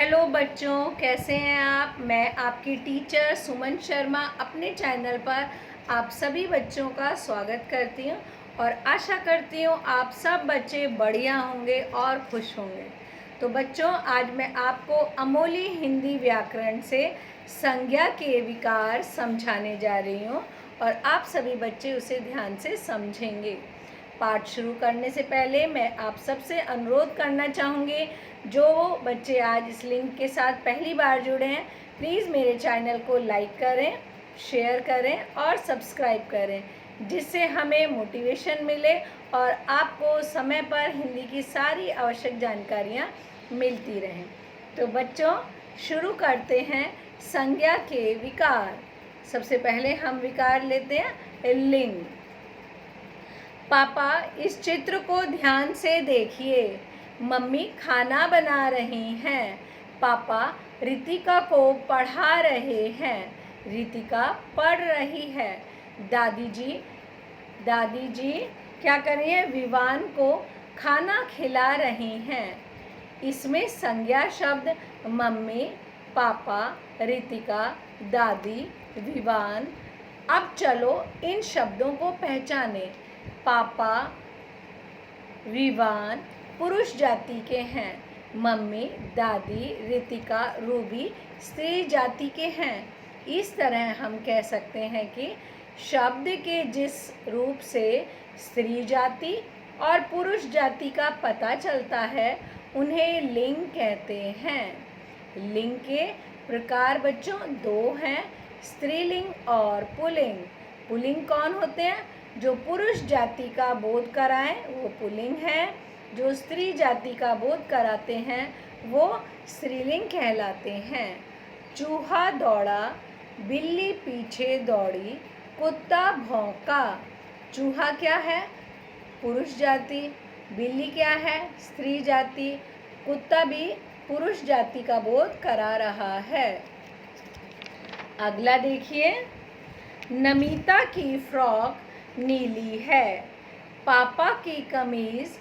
Hello बच्चों, कैसे हैं आप। मैं आपकी टीचर सुमन शर्मा अपने चैनल पर आप सभी बच्चों का स्वागत करती हूं और आशा करती हूं आप सब बच्चे बढ़िया होंगे और खुश होंगे। तो बच्चों, आज मैं आपको अमोली हिंदी व्याकरण से संज्ञा के विकार समझाने जा रही हूं और आप सभी बच्चे उसे ध्यान से समझेंगे। पाठ शुरू करने से पहले मैं आप सबसे अनुरोध करना चाहूँगी, जो बच्चे आज इस लिंक के साथ पहली बार जुड़े हैं, प्लीज़ मेरे चैनल को लाइक करें, शेयर करें और सब्सक्राइब करें, जिससे हमें मोटिवेशन मिले और आपको समय पर हिंदी की सारी आवश्यक जानकारियाँ मिलती रहें। तो बच्चों, शुरू करते हैं संज्ञा के विकार। सबसे पहले हम विकार लेते हैं लिंग। पापा, इस चित्र को ध्यान से देखिए। मम्मी खाना बना रही हैं। पापा रितिका को पढ़ा रहे हैं। रितिका पढ़ रही है। दादी जी क्या कर रही हैं? विवान को खाना खिला रही हैं। इसमें संज्ञा शब्द मम्मी, पापा, रितिका, दादी, विवान। अब चलो इन शब्दों को पहचानें। पापा, विवान पुरुष जाति के हैं। मम्मी, दादी, रितिका, रूबी स्त्री जाति के हैं। इस तरह हम कह सकते हैं कि शब्द के जिस रूप से स्त्री जाति और पुरुष जाति का पता चलता है, उन्हें लिंग कहते हैं। लिंग के प्रकार बच्चों दो हैं, स्त्रीलिंग और पुल्लिंग। पुल्लिंग कौन होते हैं? जो पुरुष जाति का बोध कराएं वो पुल्लिंग है, जो स्त्री जाति का बोध कराते हैं वो स्त्रीलिंग कहलाते हैं। चूहा दौड़ा, बिल्ली पीछे दौड़ी, कुत्ता भौंका। चूहा क्या है? पुरुष जाति। बिल्ली क्या है? स्त्री जाति। कुत्ता भी पुरुष जाति का बोध करा रहा है। अगला देखिए, नमिता की फ्रॉक नीली है। पापा की कमीज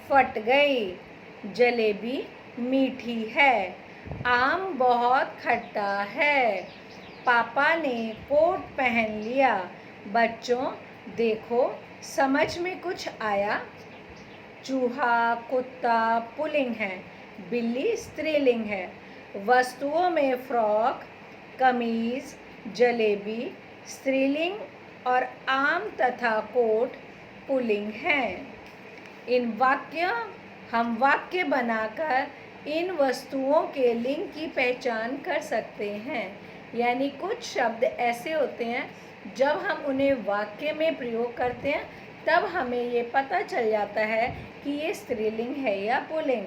फट गई। जलेबी मीठी है। आम बहुत खट्टा है। पापा ने कोट पहन लिया। बच्चों देखो, समझ में कुछ आया? चूहा, कुत्ता पुल्लिंग है, बिल्ली स्त्रीलिंग है। वस्तुओं में फ्रॉक, कमीज, जलेबी स्त्रीलिंग और आम तथा कोट पुल्लिंग हैं। हम वाक्य बनाकर इन वस्तुओं के लिंग की पहचान कर सकते हैं। यानी कुछ शब्द ऐसे होते हैं, जब हम उन्हें वाक्य में प्रयोग करते हैं तब हमें ये पता चल जाता है कि ये स्त्रीलिंग है या पुल्लिंग।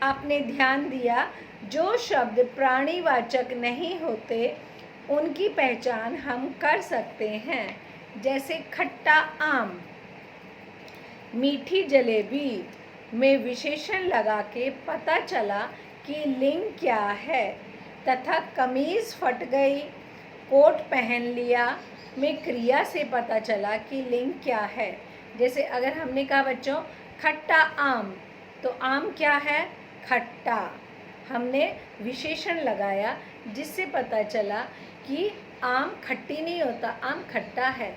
आपने ध्यान दिया, जो शब्द प्राणीवाचक नहीं होते उनकी पहचान हम कर सकते हैं, जैसे खट्टा आम, मीठी जलेबी में विशेषण लगा के पता चला कि लिंग क्या है, तथा कमीज फट गई, कोट पहन लिया में क्रिया से पता चला कि लिंग क्या है। जैसे अगर हमने कहा बच्चों खट्टा आम, तो आम क्या है? खट्टा। हमने विशेषण लगाया जिससे पता चला कि आम खट्टी नहीं होता, आम खट्टा है।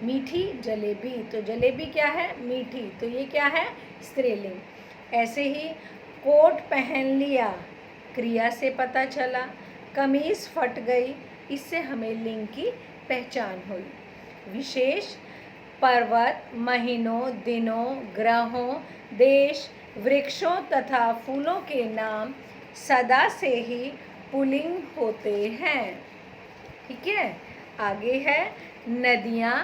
मीठी जलेबी, तो जलेबी क्या है? मीठी, तो ये क्या है? स्त्रीलिंग। ऐसे ही कोट पहन लिया, क्रिया से पता चला। कमीज फट गई, इससे हमें लिंग की पहचान हुई। विशेष पर्वत, महीनों, दिनों, ग्रहों, देश, वृक्षों तथा फूलों के नाम सदा से ही पुल्लिंग होते हैं। ठीक है। आगे है नदियाँ,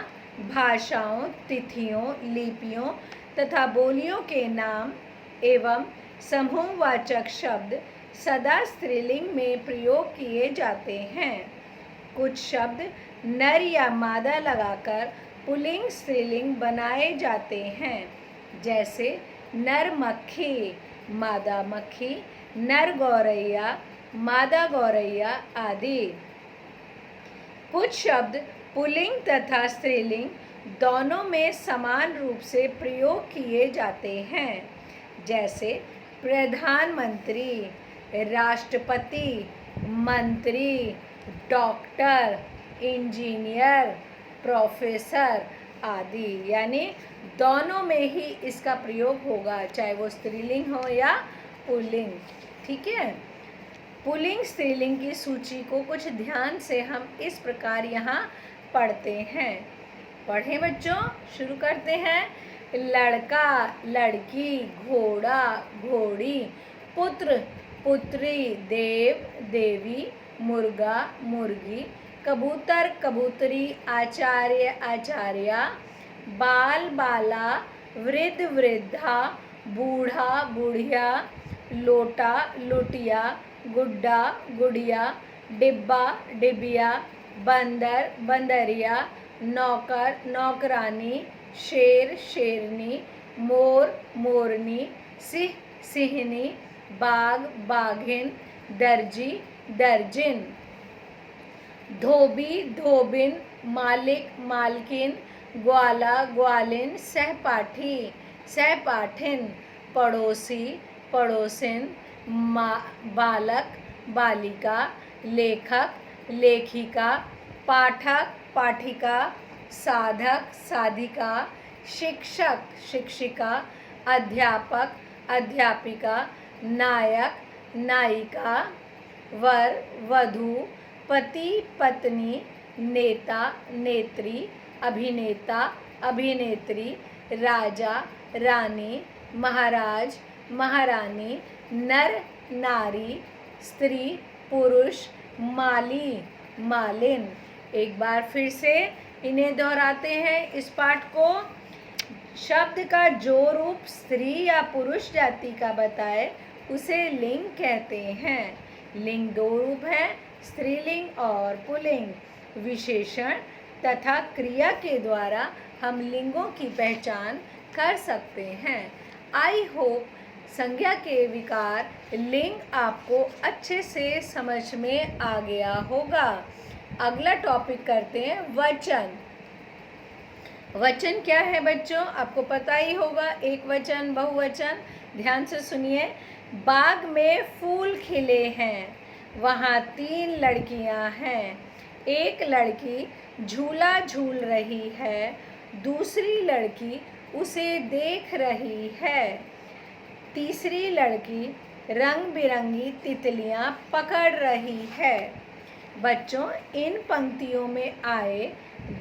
भाषाओं, तिथियों, लिपियों तथा बोलियों के नाम एवं समूहवाचक शब्द सदा स्त्रीलिंग में प्रयोग किए जाते हैं। कुछ शब्द नर या मादा लगाकर पुल्लिंग स्त्रीलिंग बनाए जाते हैं, जैसे नर मक्खी, मादा मक्खी, नर गौरैया, मादा गौरैया आदि। कुछ शब्द पुल्लिंग तथा स्त्रीलिंग दोनों में समान रूप से प्रयोग किए जाते हैं, जैसे प्रधानमंत्री, राष्ट्रपति, मंत्री, डॉक्टर, इंजीनियर, प्रोफेसर आदि। यानी दोनों में ही इसका प्रयोग होगा, चाहे वो स्त्रीलिंग हो या पुल्लिंग। ठीक है। पुल्लिंग स्त्रीलिंग की सूची को कुछ ध्यान से हम इस प्रकार यहाँ पढ़ते हैं। पढ़ें बच्चों, शुरू करते हैं। लड़का, लड़की, घोड़ा, घोड़ी, पुत्र, पुत्री, देव, देवी, मुर्गा, मुर्गी, कबूतर, कबूतरी, आचार्य, आचार्या, बाल, बाला, वृद्ध, वृद्धा, बूढ़ा, बुढ़िया, लोटा, लोटिया, गुड्डा, गुड़िया, डिब्बा, डिबिया, बंदर, बंदरिया, नौकर, नौकरानी, शेर, शेरनी, मोर, मोरनी, सिंह, सिंहनी, बाघ, बाघिन, दर्जी, दर्जिन, धोबी, धोबिन, मालिक, मालकिन, ग्वाला, ग्वालिन, सहपाठी, सहपाठिन, पड़ोसी, पड़ोसिन, बालक, बालिका, लेखक, लेखिका, पाठक, पाठिका, साधक, साधिका, शिक्षक, शिक्षिका, अध्यापक, अध्यापिका, नायक, नायिका, वर, वधू, पति, पत्नी, नेता, नेत्री, अभिनेता, अभिनेत्री, राजा, रानी, महाराज, महारानी, नर, नारी, स्त्री, पुरुष, माली, मालिन। एक बार फिर से इन्हें दोहराते हैं इस पाठ को। शब्द का जो रूप स्त्री या पुरुष जाति का बताए उसे लिंग कहते हैं। लिंग दो रूप है, स्त्रीलिंग और पुल्लिंग। विशेषण तथा क्रिया के द्वारा हम लिंगों की पहचान कर सकते हैं। आई होप संज्ञा के विकार लिंग आपको अच्छे से समझ में आ गया होगा। अगला टॉपिक करते हैं वचन। वचन क्या है बच्चों, आपको पता ही होगा। एक वचन, बहुवचन। ध्यान से सुनिए। बाग में फूल खिले हैं, वहाँ 3 लड़कियाँ हैं। एक लड़की झूला झूल रही है, दूसरी लड़की उसे देख रही है, तीसरी लड़की रंग बिरंगी तितलियाँ पकड़ रही है। बच्चों, इन पंक्तियों में आए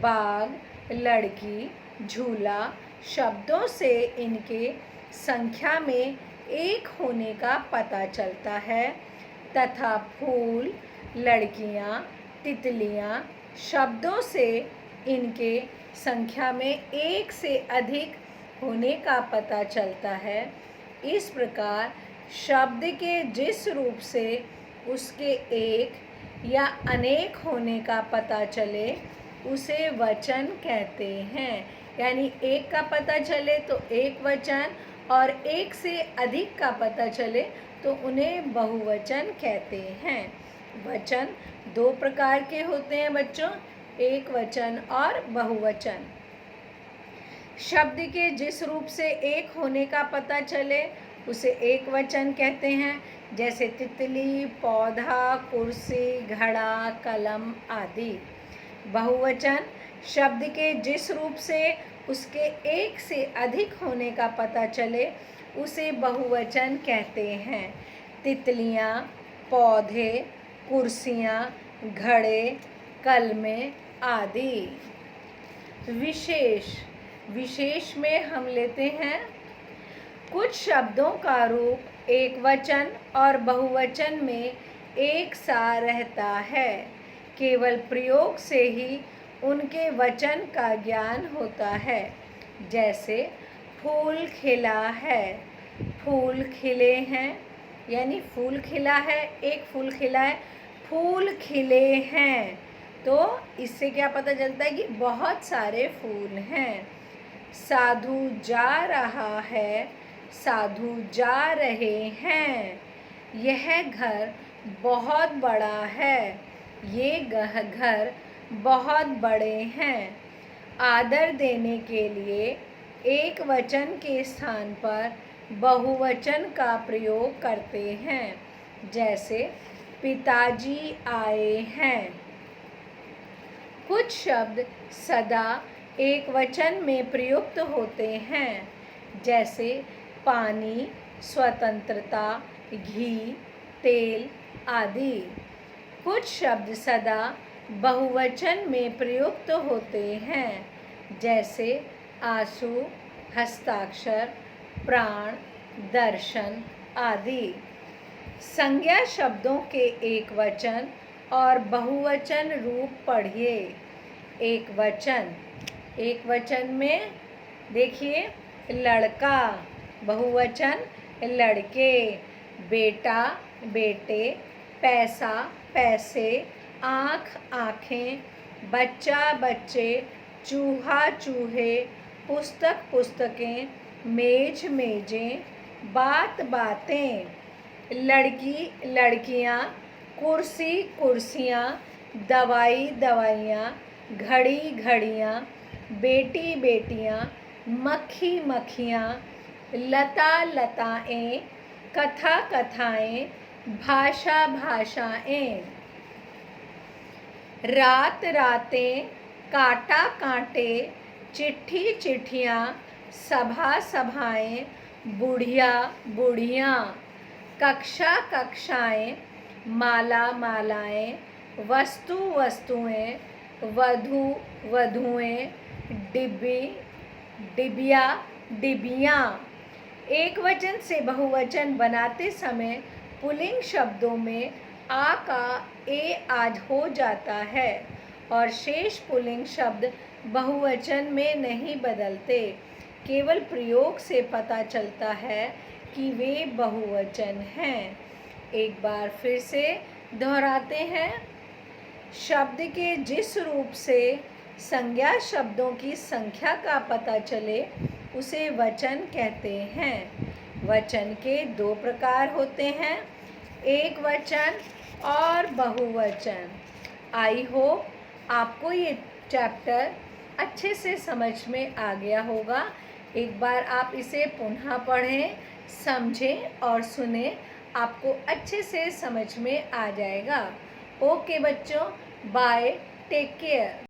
बाग, लड़की, झूला शब्दों से इनके संख्या में एक होने का पता चलता है तथा फूल, लड़कियाँ, तितलियाँ शब्दों से इनके संख्या में एक से अधिक होने का पता चलता है। इस प्रकार शब्द के जिस रूप से उसके एक या अनेक होने का पता चले उसे वचन कहते हैं। यानी एक का पता चले तो एक वचन, और एक से अधिक का पता चले तो उन्हें बहुवचन कहते हैं। वचन 2 प्रकार के होते हैं बच्चों, एक वचन और बहुवचन। शब्द के जिस रूप से एक होने का पता चले उसे एक वचन कहते हैं, जैसे तितली, पौधा, कुर्सी, घड़ा, कलम आदि। बहुवचन शब्द के जिस रूप से उसके एक से अधिक होने का पता चले उसे बहुवचन कहते हैं। तितलियाँ, पौधे, कुर्सियाँ, घड़े, कलमें आदि। विशेष। विशेष में हम लेते हैं कुछ शब्दों का रूप एक वचन और बहुवचन में एक सा रहता है। केवल प्रयोग से ही उनके वचन का ज्ञान होता है। जैसे फूल खिला है, फूल खिले हैं, यानी फूल खिला है, एक फूल खिला है, फूल खिले हैं, तो इससे क्या पता चलता है कि बहुत सारे फूल हैं। साधु जा रहा है, साधु जा रहे हैं। यह घर बहुत बड़ा है, ये घर बहुत बड़े हैं। आदर देने के लिए एक वचन के स्थान पर बहुवचन का प्रयोग करते हैं। जैसे पिताजी आए हैं। कुछ शब्द सदा एक वचन में प्रयुक्त होते हैं, जैसे पानी, स्वतंत्रता, घी, तेल आदि। कुछ शब्द सदा बहुवचन में प्रयुक्त होते हैं, जैसे आंसू, हस्ताक्षर, प्राण, दर्शन आदि। संज्ञा शब्दों के एक वचन और बहुवचन रूप पढ़िए। एक वचन में देखिए लड़का, बहुवचन लड़के, बेटा, बेटे, पैसा, पैसे, आँख, आँखें, बच्चा, बच्चे, चूहा, चूहे, पुस्तक, पुस्तकें, मेज, मेजें, बात, बातें, लड़की, लड़कियाँ, कुर्सी, कुर्सियाँ, दवाई, दवाइयाँ, घड़ी, घड़ियाँ, बेटी, बेटियाँ, मक्खी, मक्खियाँ, लता, लताएँ, कथा, कथाएँ, भाषा, भाषाएँ। रात, रातें, कांटा, कांटे, चिट्ठी, चिट्ठियाँ, सभा, सभाएँ, बुढ़िया, बुढ़ियाँ, कक्षा, कक्षाएँ, माला, मालाएँ, वस्तु, वस्तुएँ, वधू, वधुएँ, डिब्बी, डिबिया, डिबियाँ। एक वचन से बहुवचन बनाते समय पुल्लिंग शब्दों में आ का ए आज हो जाता है और शेष पुल्लिंग शब्द बहुवचन में नहीं बदलते। केवल प्रयोग से पता चलता है कि वे बहुवचन हैं। एक बार फिर से दोहराते हैं। शब्द के जिस रूप से संज्ञा शब्दों की संख्या का पता चले उसे वचन कहते हैं। वचन के दो प्रकार होते हैं, एक वचन और बहुवचन। आई होप आपको ये चैप्टर अच्छे से समझ में आ गया होगा। एक बार आप इसे पुनः पढ़ें, समझें और सुनें, आपको अच्छे से समझ में आ जाएगा। ओके बच्चों, बाय, टेक केयर।